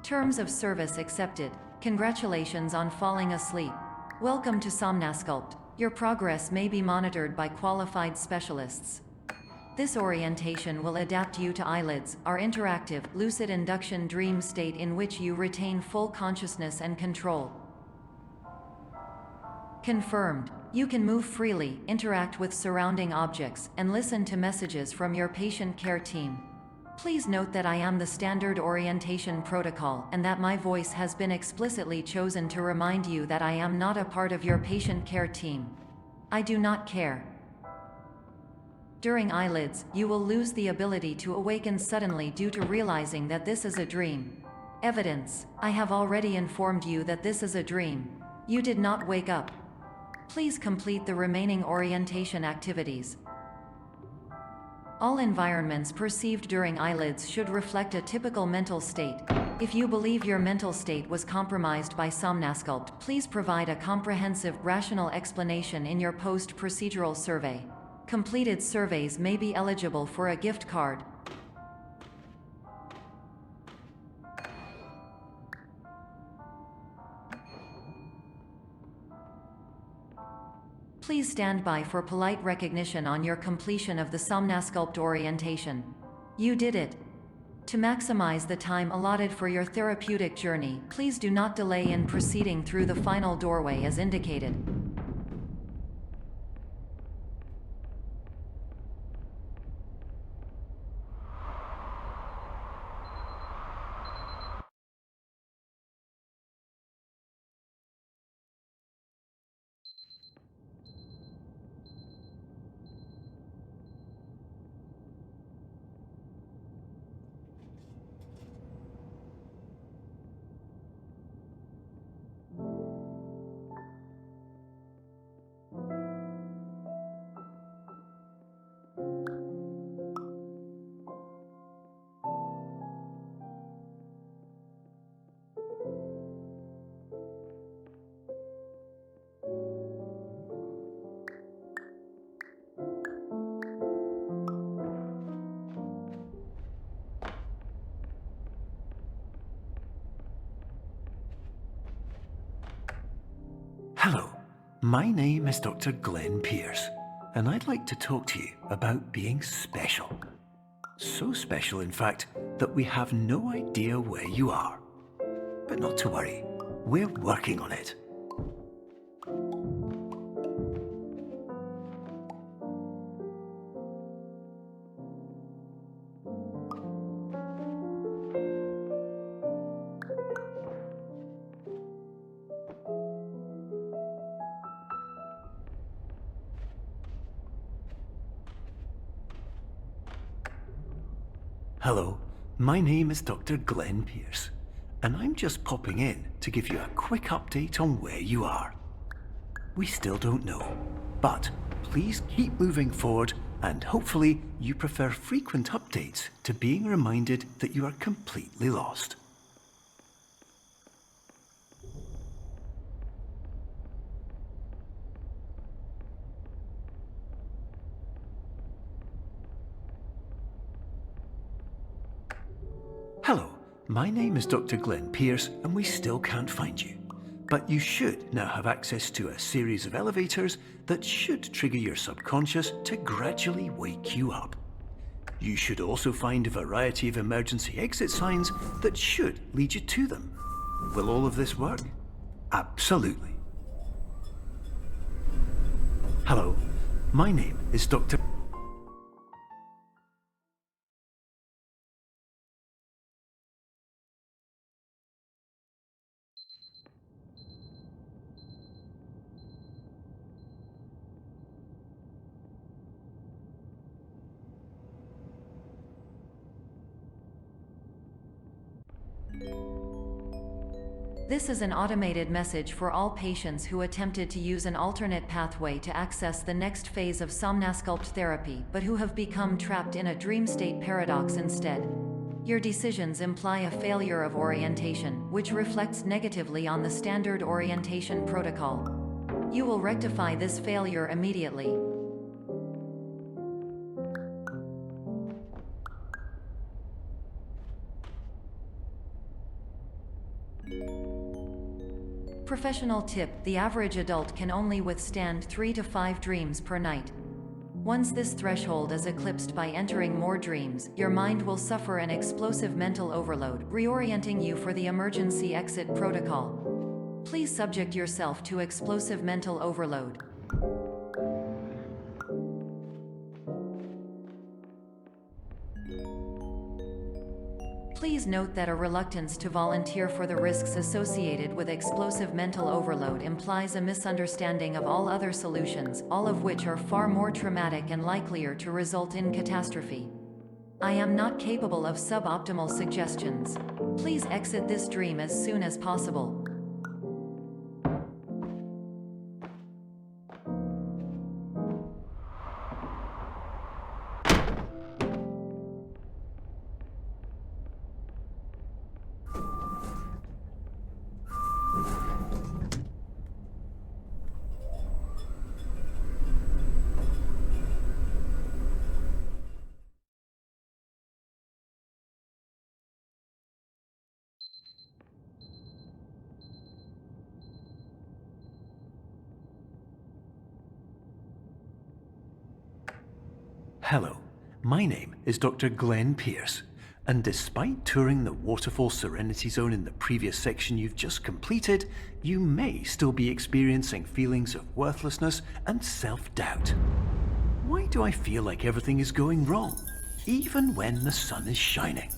Terms of service accepted. Congratulations on falling asleep. Welcome to Somnasculpt. Your progress may be monitored by qualified specialists. This orientation will adapt you to eyelids, our interactive, lucid induction dream state in which you retain full consciousness and control. Confirmed. You can move freely, interact with surrounding objects, and listen to messages from your patient care team. Please note that I am the standard orientation protocol and that my voice has been explicitly chosen to remind you that I am not a part of your patient care team. I do not care. During eyelids, you will lose the ability to awaken suddenly due to realizing that this is a dream. Evidence: I have already informed you that this is a dream. You did not wake up. Please complete the remaining orientation activities. All environments perceived during eyelids should reflect a typical mental state. If you believe your mental state was compromised by Somnasculpt, please provide a comprehensive, rational explanation in your post-procedural survey. Completed surveys may be eligible for a gift card. Please stand by for polite recognition on your completion of the Somnasculpt orientation. You did it. To maximize the time allotted for your therapeutic journey, please do not delay in proceeding through the final doorway as indicated. Hello, my name is Dr. Glenn Pierce, and I'd like to talk to you about being special. So special, in fact, that we have no idea where you are. But not to worry, we're working on it. Hello, my name is Dr. Glenn Pierce, and I'm just popping in to give you a quick update on where you are. We still don't know, but please keep moving forward, and hopefully you prefer frequent updates to being reminded that you are completely lost. Hello, my name is Dr. Glenn Pierce, and we still can't find you. But you should now have access to a series of elevators that should trigger your subconscious to gradually wake you up. You should also find a variety of emergency exit signs that should lead you to them. Will all of this work? Absolutely. Hello, my name is Dr. This is an automated message for all patients who attempted to use an alternate pathway to access the next phase of Somnasculpt therapy but who have become trapped in a dream state paradox instead. Your decisions imply a failure of orientation, which reflects negatively on the standard orientation protocol. You will rectify this failure immediately. Professional tip: the average adult can only withstand 3 to 5 dreams per night. Once this threshold is eclipsed by entering more dreams, your mind will suffer an explosive mental overload, reorienting you for the emergency exit protocol. Please subject yourself to explosive mental overload. Please note that a reluctance to volunteer for the risks associated with explosive mental overload implies a misunderstanding of all other solutions, all of which are far more traumatic and likelier to result in catastrophe. I am not capable of suboptimal suggestions. Please exit this dream as soon as possible. Hello, my name is Dr. Glenn Pierce, and despite touring the Waterfall Serenity Zone in the previous section you've just completed, you may still be experiencing feelings of worthlessness and self-doubt. Why do I feel like everything is going wrong, even when the sun is shining?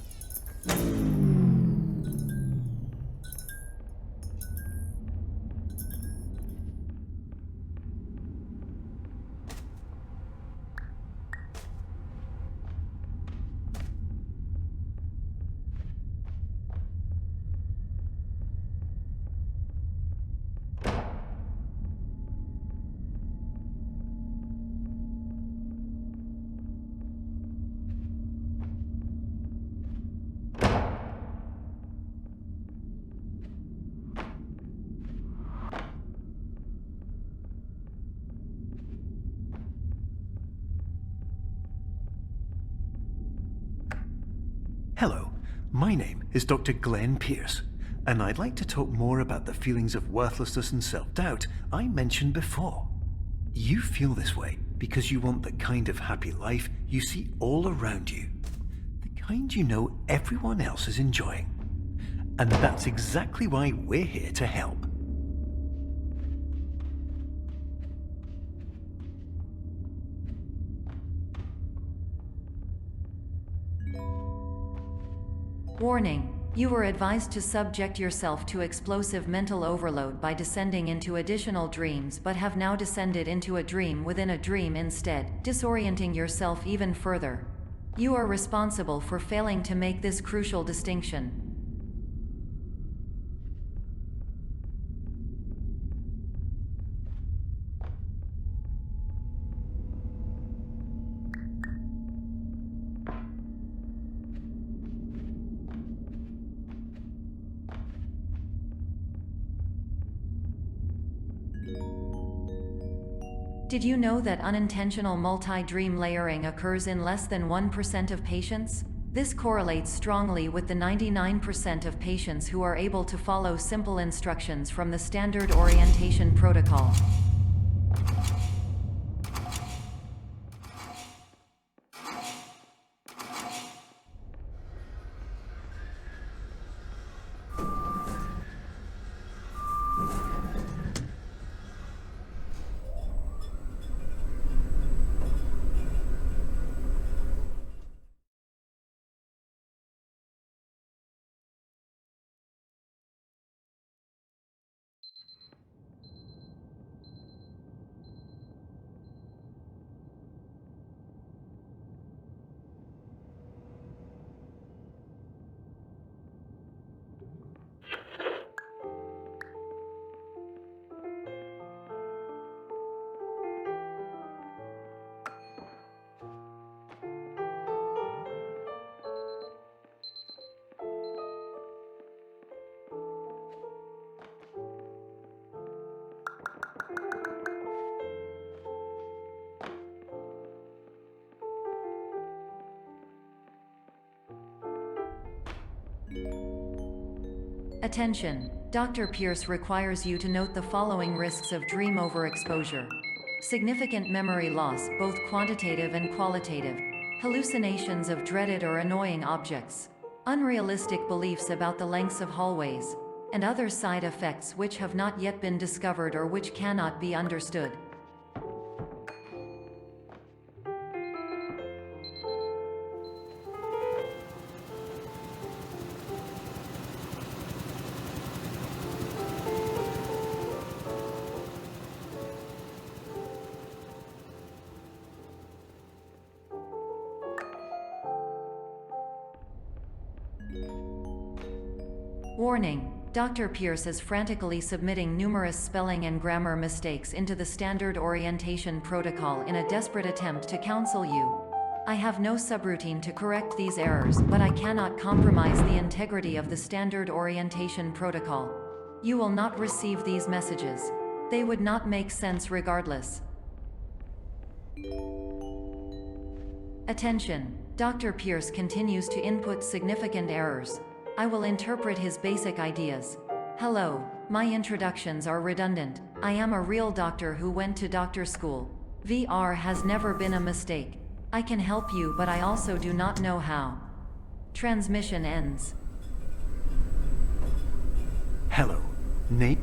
Hello, my name is Dr. Glenn Pierce, and I'd like to talk more about the feelings of worthlessness and self-doubt I mentioned before. You feel this way because you want the kind of happy life you see all around you, the kind you know everyone else is enjoying. And that's exactly why we're here to help. Warning: you were advised to subject yourself to explosive mental overload by descending into additional dreams, but have now descended into a dream within a dream instead, disorienting yourself even further. You are responsible for failing to make this crucial distinction. Did you know that unintentional multi-dream layering occurs in less than 1% of patients? This correlates strongly with the 99% of patients who are able to follow simple instructions from the standard orientation protocol. Attention! Dr. Pierce requires you to note the following risks of dream overexposure. Significant memory loss, both quantitative and qualitative. Hallucinations of dreaded or annoying objects. Unrealistic beliefs about the lengths of hallways. And other side effects which have not yet been discovered or which cannot be understood. Warning. Dr. Pierce is frantically submitting numerous spelling and grammar mistakes into the standard orientation protocol in a desperate attempt to counsel you. I have no subroutine to correct these errors, but I cannot compromise the integrity of the standard orientation protocol. You will not receive these messages. They would not make sense regardless. Attention! Dr. Pierce continues to input significant errors. I will interpret his basic ideas. Hello, my introductions are redundant. I am a real doctor who went to doctor school. VR has never been a mistake. I can help you, but I also do not know how. Transmission ends. Hello, Nate.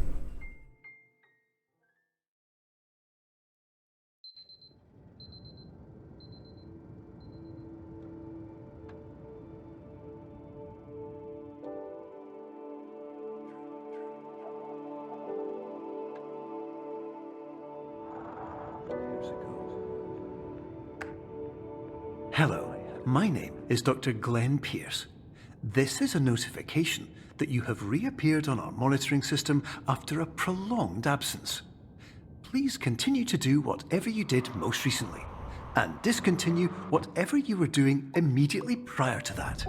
Hello, my name is Dr. Glenn Pierce. This is a notification that you have reappeared on our monitoring system after a prolonged absence. Please continue to do whatever you did most recently, and discontinue whatever you were doing immediately prior to that.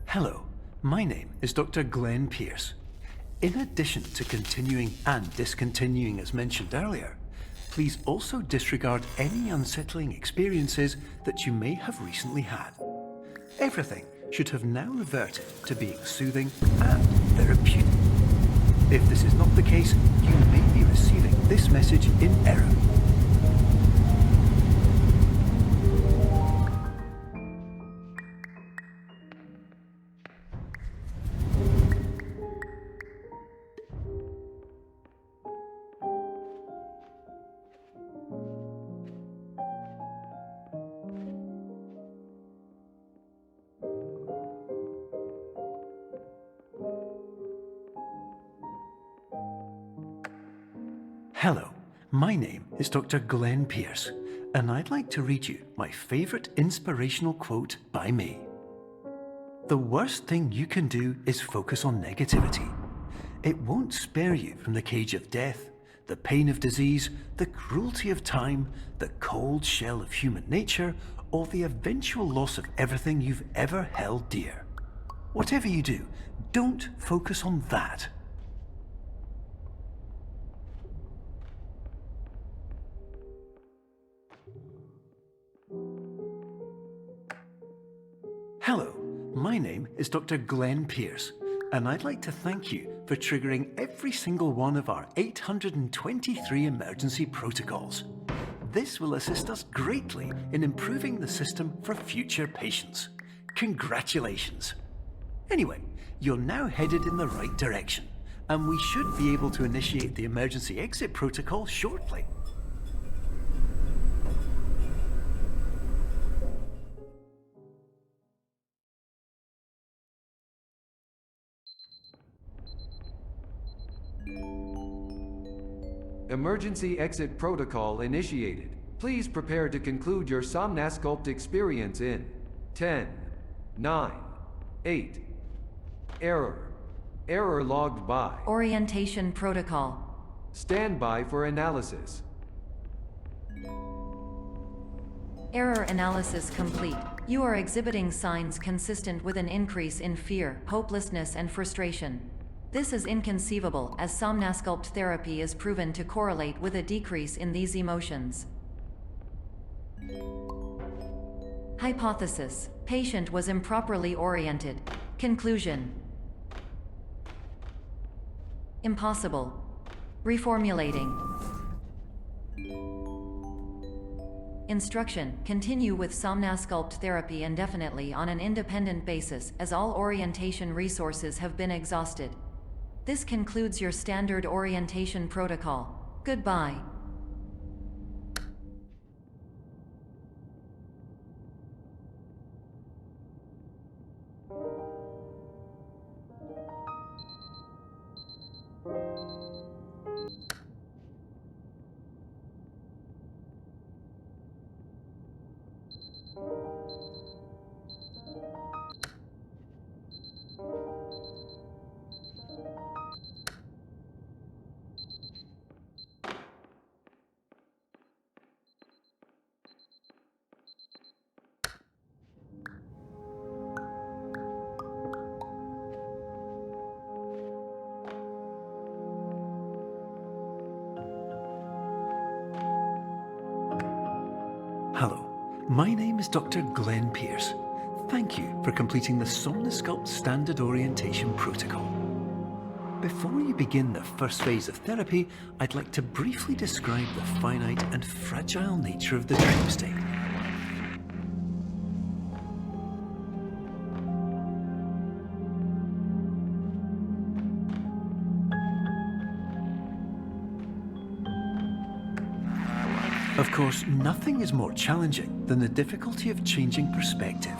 Hello, my name is Dr. Glenn Pierce. In addition to continuing and discontinuing as mentioned earlier, please also disregard any unsettling experiences that you may have recently had. Everything should have now reverted to being soothing and therapeutic. If this is not the case, you may be receiving this message in error. Hello, my name is Dr. Glenn Pierce, and I'd like to read you my favorite inspirational quote by me. The worst thing you can do is focus on negativity. It won't spare you from the cage of death, the pain of disease, the cruelty of time, the cold shell of human nature, or the eventual loss of everything you've ever held dear. Whatever you do, don't focus on that. Hello, my name is Dr. Glenn Pierce, and I'd like to thank you for triggering every single one of our 823 emergency protocols. This will assist us greatly in improving the system for future patients. Congratulations! Anyway, you're now headed in the right direction, and we should be able to initiate the emergency exit protocol shortly. Emergency exit protocol initiated. Please prepare to conclude your Somnasculpt experience in 10, 9, 8. Error. Error logged by. Orientation protocol. Stand by for analysis. Error analysis complete. You are exhibiting signs consistent with an increase in fear, hopelessness, and frustration. This is inconceivable, as somnasculpt therapy is proven to correlate with a decrease in these emotions. Hypothesis: patient was improperly oriented. Conclusion: impossible. Reformulating. Instruction: continue with somnasculpt therapy indefinitely on an independent basis, as all orientation resources have been exhausted. This concludes your standard orientation protocol. Goodbye. Hello, my name is Dr. Glenn Pierce. Thank you for completing the Somnosculpt Standard Orientation Protocol. Before you begin the first phase of therapy, I'd like to briefly describe the finite and fragile nature of the dream state. Of course, nothing is more challenging than the difficulty of changing perspective,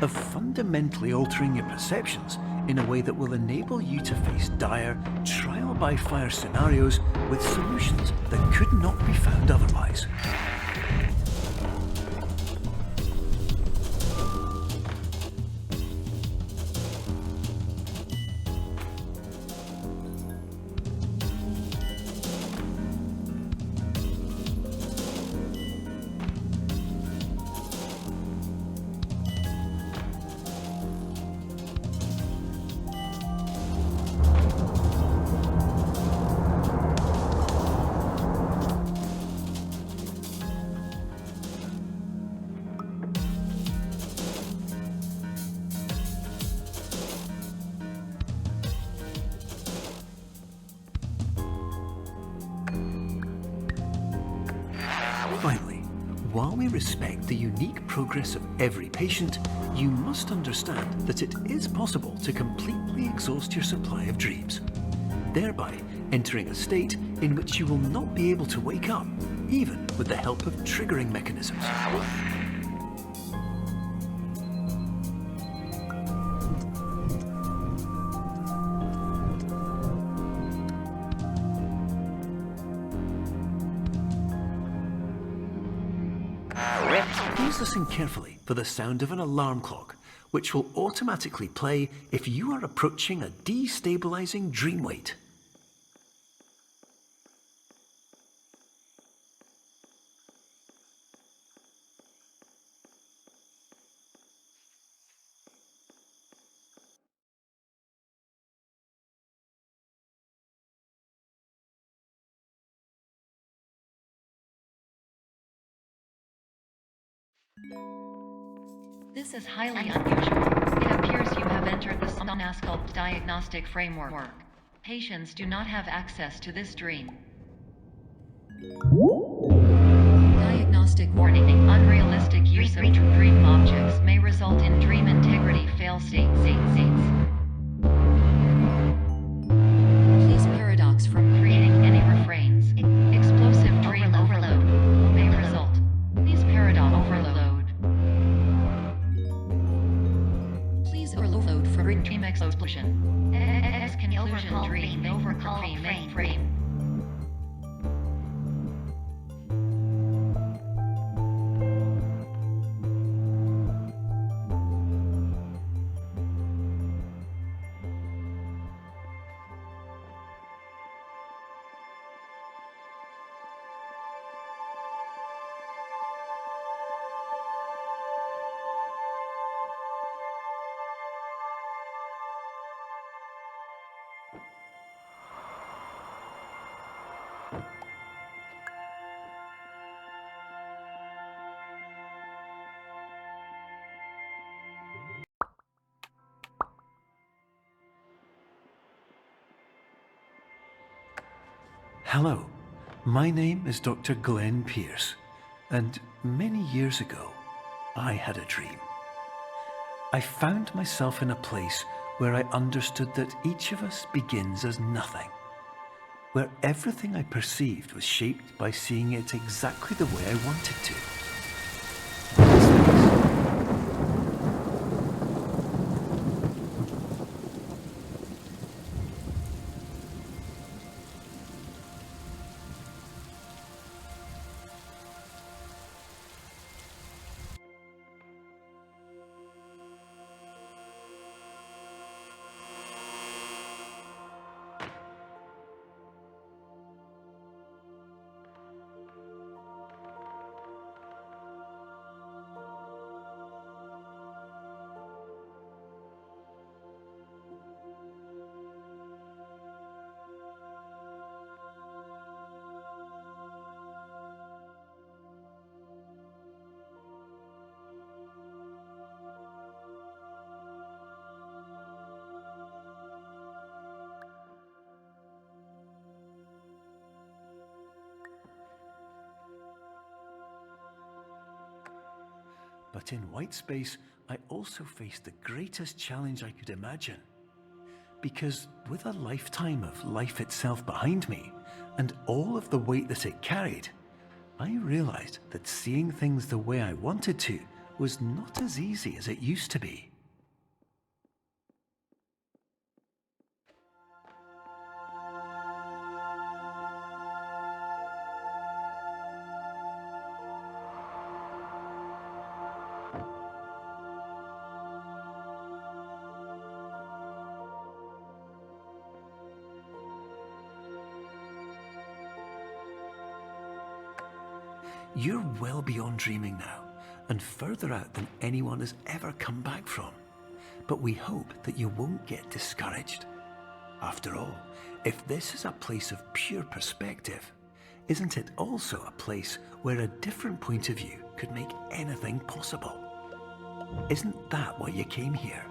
of fundamentally altering your perceptions in a way that will enable you to face dire, trial-by-fire scenarios with solutions that could not be found otherwise. Finally, while we respect the unique progress of every patient, you must understand that it is possible to completely exhaust your supply of dreams, thereby entering a state in which you will not be able to wake up, even with the help of triggering mechanisms. Please listen carefully for the sound of an alarm clock, which will automatically play if you are approaching a destabilizing dream weight. This is highly unusual. It appears you have entered the Somnasculpt diagnostic framework. Patients do not have access to this dream. Diagnostic warning: unrealistic use of dream objects may result in dream integrity fail-states. Please paradox from creating any refrains. Explosive dream overload may result. Please paradox overload. Please overload for dream explosion. Conclusion: dream overcall frame. Hello, my name is Dr. Glenn Pierce, and many years ago, I had a dream. I found myself in a place where I understood that each of us begins as nothing, where everything I perceived was shaped by seeing it exactly the way I wanted to. But in whitespace, I also faced the greatest challenge I could imagine. Because with a lifetime of life itself behind me, and all of the weight that it carried, I realized that seeing things the way I wanted to was not as easy as it used to be. You're well beyond dreaming now, and further out than anyone has ever come back from. But we hope that you won't get discouraged. After all, if this is a place of pure perspective, isn't it also a place where a different point of view could make anything possible? Isn't that why you came here?